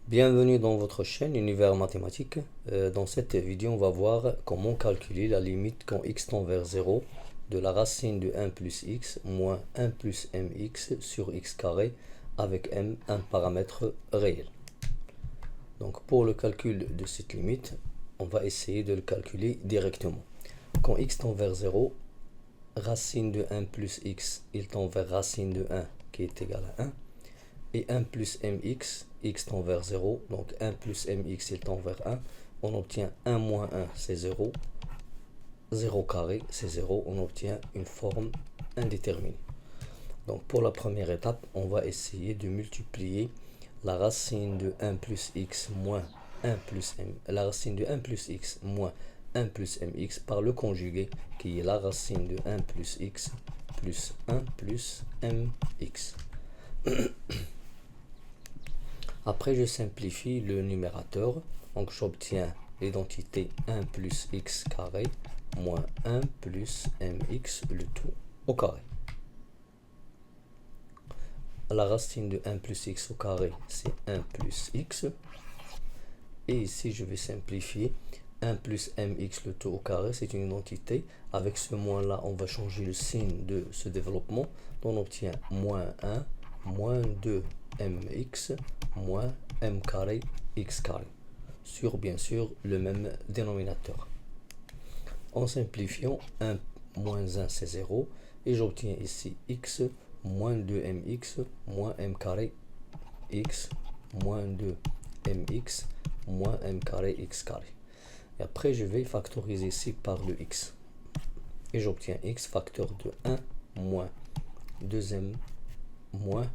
Bienvenue dans votre chaîne Univers Mathématique. Dans cette vidéo, on va voir comment calculer la limite quand x tend vers 0 de la racine de 1 plus x moins 1 plus mx sur x carré avec m un paramètre réel. Donc pour le calcul de cette limite, on va essayer de le calculer directement. Quand x tend vers 0, racine de 1 plus x, il tend vers racine de 1 qui est égal à 1. Et 1 plus mx, x tend vers 0, donc 1 plus mx, il tend vers 1. On obtient 1 moins 1, c'est 0. 0 carré, c'est 0. On obtient une forme indéterminée. Donc pour la première étape, on va essayer de multiplier la racine de 1 plus x moins 1 plus m, la racine de 1 plus x moins 1 plus mx par le conjugué qui est la racine de 1 plus x plus 1 plus mx. Après, je simplifie le numérateur. Donc, j'obtiens l'identité 1 plus x carré moins 1 plus mx, le tout au carré. La racine de 1 plus x au carré, c'est 1 plus x. Et ici, je vais simplifier 1 plus mx, le tout au carré, c'est une identité. Avec ce moins-là, on va changer le signe de ce développement. Donc, on obtient moins 1, moins 2 mx, moins m carré x carré, sur bien sûr le même dénominateur. En simplifiant, 1 moins 1 c'est 0, et j'obtiens ici x moins 2mx moins m carré x moins 2mx moins m carré x carré. Et après je vais factoriser ici par le x. Et j'obtiens x facteur de 1 moins 2m moins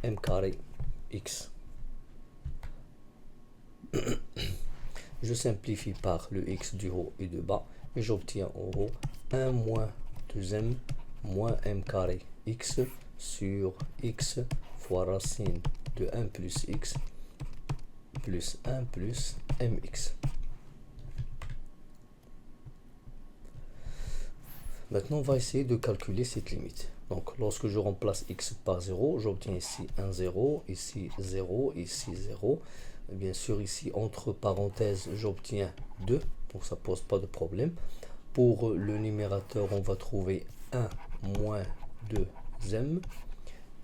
m carré x. Je simplifie par le x du haut et du bas et j'obtiens en haut 1 moins 2m moins m carré x sur x fois racine de 1 plus x plus 1 plus mx. Maintenant, on va essayer de calculer cette limite. Donc, lorsque je remplace x par 0, j'obtiens ici un 0, ici 0, ici 0. Bien sûr, ici, entre parenthèses, j'obtiens 2, donc ça ne pose pas de problème. Pour le numérateur, on va trouver 1 moins 2m.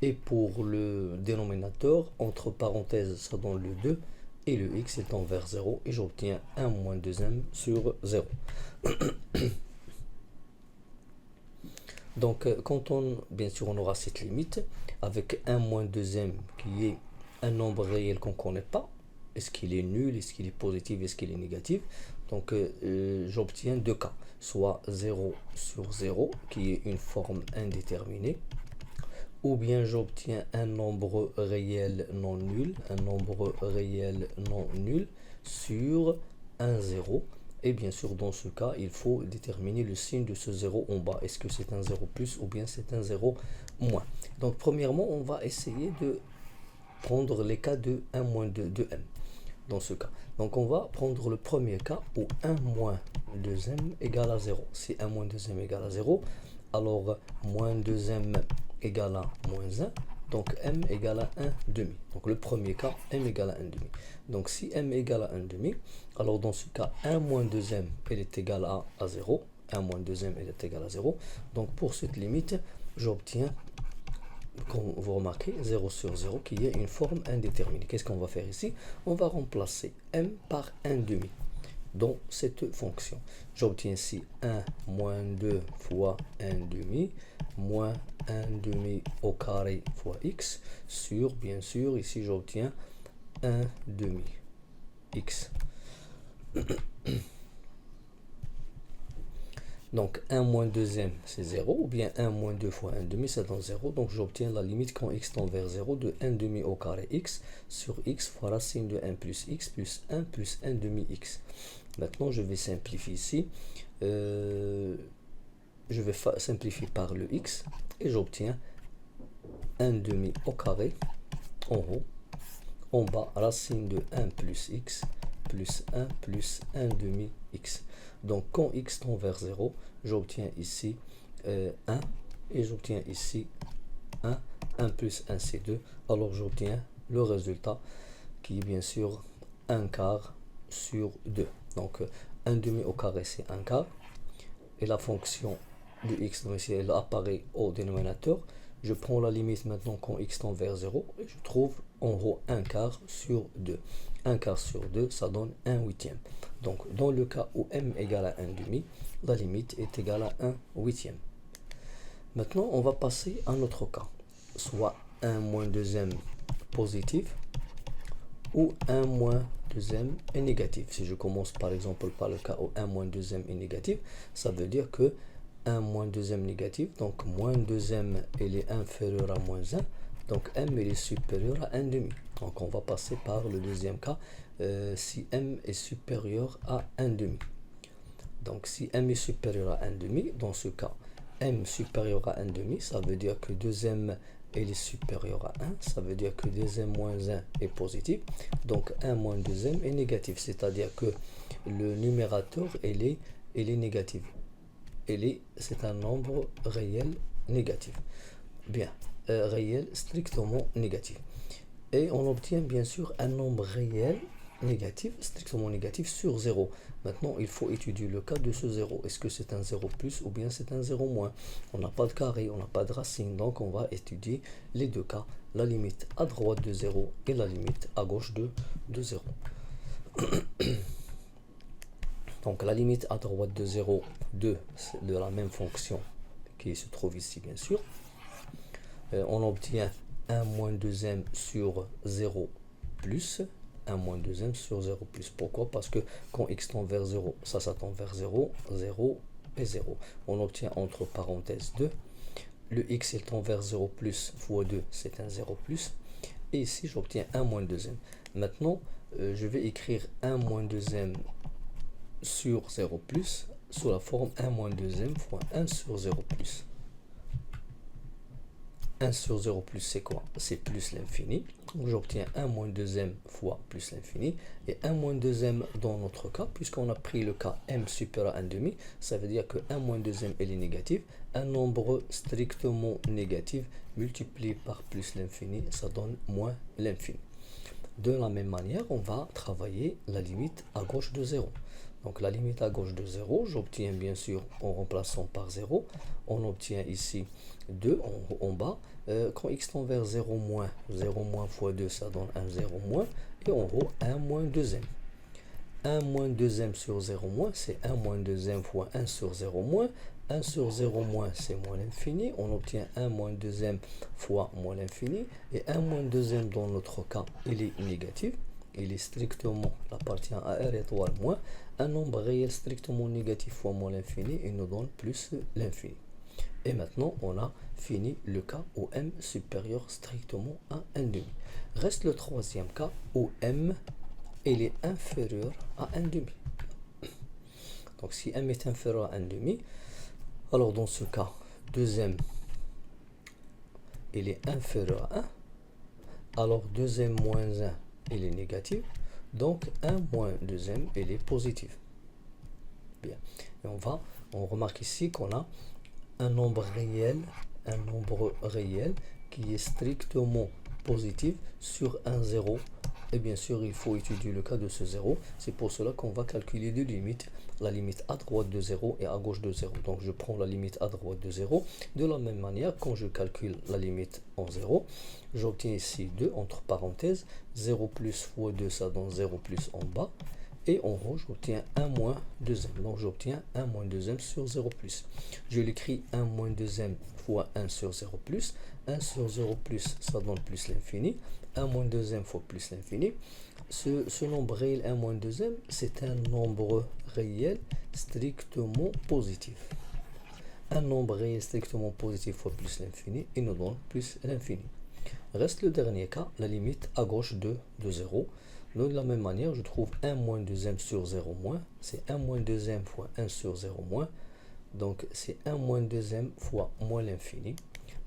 Et pour le dénominateur, entre parenthèses, ça donne le 2. Et le x est vers 0. Et j'obtiens 1 moins 2m sur 0. Donc, bien sûr, on aura cette limite avec 1 moins 2m qui est un nombre réel qu'on ne connaît pas. Est-ce qu'il est nul, est-ce qu'il est positif, est-ce qu'il est négatif? Donc, j'obtiens deux cas, soit 0 sur 0 qui est une forme indéterminée, ou bien j'obtiens un nombre réel non nul, sur un 0. Et bien sûr, dans ce cas, il faut déterminer le signe de ce 0 en bas. Est-ce que c'est un 0 plus ou bien c'est un 0 moins? Donc, premièrement, on va essayer de prendre les cas de 1 moins 2 de m. Dans ce cas. Donc, on va prendre le premier cas où 1 moins 2m égale à 0. Si 1 moins 2m égale à 0, alors moins 2m égale à moins 1. Donc, m égale à 1 demi. Donc, le premier cas, m égale à 1 demi. Donc, si m égale à 1 demi, alors dans ce cas, 1 moins 2m, elle est égale à 0. 1 moins 2m, elle est égale à 0. Donc, pour cette limite, j'obtiens, comme vous remarquez, 0 sur 0 qui est une forme indéterminée. Qu'est-ce qu'on va faire ici? On va remplacer m par 1 demi dans cette fonction. J'obtiens ici 1 moins 2 fois 1 demi moins 1 demi au carré fois x sur, bien sûr, ici j'obtiens 1 demi x. Donc 1 moins 2m c'est 0, ou bien 1 moins 2 fois 1 demi ça donne 0. Donc j'obtiens la limite quand x tend vers 0 de 1 demi au carré x sur x fois racine de 1 plus x plus 1 plus 1 demi x. Maintenant je vais simplifier ici. Je vais simplifier par le x et j'obtiens 1 demi au carré en haut. En bas, racine de 1 plus x plus 1 plus 1 demi x. Donc, quand x tend vers 0, j'obtiens ici 1 et j'obtiens ici 1. 1 plus 1, c'est 2. Alors, j'obtiens le résultat qui est bien sûr 1 quart sur 2. Donc 1 demi au carré c'est 1 quart. Et la fonction de x, donc ici elle apparaît au dénominateur. Je prends la limite maintenant quand x tend vers 0 et je trouve en haut 1 quart sur 2. 1 quart sur 2, ça donne 1 huitième. Donc dans le cas où m égale à 1 demi, la limite est égale à 1 huitième. Maintenant, on va passer à notre cas, soit 1 moins 2m positif ou 1 moins 2m est négatif. Si je commence par exemple par le cas où 1 moins 2m est négatif, ça veut dire que 1 moins 2m négatif, donc moins 2m il est inférieur à moins 1, donc m il est supérieur à 1 demi. Donc on va passer par le deuxième cas, si m est supérieur à 1 demi. Donc si m est supérieur à 1 demi, dans ce cas, m supérieur à 1 demi, ça veut dire que 2m est supérieur à 1, ça veut dire que 2m moins 1 est positif, donc 1 moins 2m est négatif, c'est-à-dire que le numérateur il est négatif, c'est un nombre réel négatif, bien, réel strictement négatif, et on obtient bien sûr un nombre réel négatif, strictement négatif sur 0. Maintenant, il faut étudier le cas de ce 0. Est-ce que c'est un 0 plus ou bien c'est un 0 moins? On n'a pas de carré, on n'a pas de racine, donc on va étudier les deux cas, la limite à droite de 0 et la limite à gauche de 0. Donc la limite à droite de 0, de la même fonction qui se trouve ici bien sûr. On obtient 1 moins 2m sur 0 plus 1 moins 2m sur 0 plus. Pourquoi? Parce que quand x tend vers 0, ça tend vers 0, 0 et 0. On obtient entre parenthèses 2. Le x il tend vers 0 plus fois 2, c'est un 0 plus. Et ici, j'obtiens 1 moins 2m. Maintenant, je vais écrire 1 moins 2m sur 0 plus sous la forme 1 moins 2m fois 1 sur 0 plus. 1 sur 0 plus c'est quoi? C'est plus l'infini. Donc j'obtiens 1 moins 2m fois plus l'infini. Et 1 moins 2m dans notre cas, puisqu'on a pris le cas m supérieur à 1 demi, ça veut dire que 1 moins 2m est négatif. Un nombre strictement négatif multiplié par plus l'infini, ça donne moins l'infini. De la même manière, on va travailler la limite à gauche de 0. Donc la limite à gauche de 0, j'obtiens bien sûr en remplaçant par 0, on obtient ici 2 en bas. Quand x tend vers 0 moins fois 2, ça donne un 0 moins. Et en haut, 1 moins 2m. 1 moins 2m sur 0 moins, c'est 1 moins 2m fois 1 sur 0 moins. 1 sur 0 moins, c'est moins l'infini. On obtient 1 moins 2m fois moins l'infini. Et 1 moins 2m dans notre cas, il est négatif. Il est strictement, il appartient à R étoile moins. Un nombre réel strictement négatif fois moins l'infini, il nous donne plus l'infini. Et maintenant, on a fini le cas où m supérieur strictement à 1 demi. Reste le troisième cas où m il est inférieur à 1 demi. Donc si m est inférieur à 1 demi, alors dans ce cas, 2m il est inférieur à 1. Alors 2m moins 1 il est négatif. Donc 1 moins 2m il est positif. Bien. Et on remarque ici qu'on a un nombre réel qui est strictement positif sur un 0. Et bien sûr, il faut étudier le cas de ce 0. C'est pour cela qu'on va calculer deux limites. La limite à droite de 0 et à gauche de 0. Donc je prends la limite à droite de 0. De la même manière, quand je calcule la limite en 0, j'obtiens ici 2 entre parenthèses. 0 plus fois 2, ça donne 0 plus en bas. Et en haut, j'obtiens 1 moins 2m. Donc j'obtiens 1 moins 2m sur 0 plus. Je l'écris 1 moins 2m fois 1 sur 0 plus. 1 sur 0 plus, ça donne plus l'infini. 1 moins 2m fois plus l'infini. Ce nombre réel 1 moins 2m, c'est un nombre réel strictement positif. Un nombre réel strictement positif fois plus l'infini, il nous donne plus l'infini. Reste le dernier cas, la limite à gauche de 0. De la même manière, je trouve 1 moins 2m sur 0 moins. C'est 1 moins 2m fois 1 sur 0 moins. Donc c'est 1 moins 2m fois moins l'infini.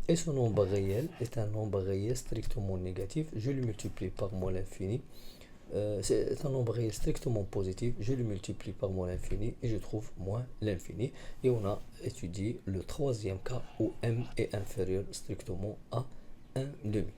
Et ce nombre réel est un nombre réel strictement négatif. Je le multiplie par moins l'infini. C'est un nombre réel strictement positif. Je le multiplie par moins l'infini et je trouve moins l'infini. Et on a étudié le troisième cas où m est inférieur strictement à 1 demi.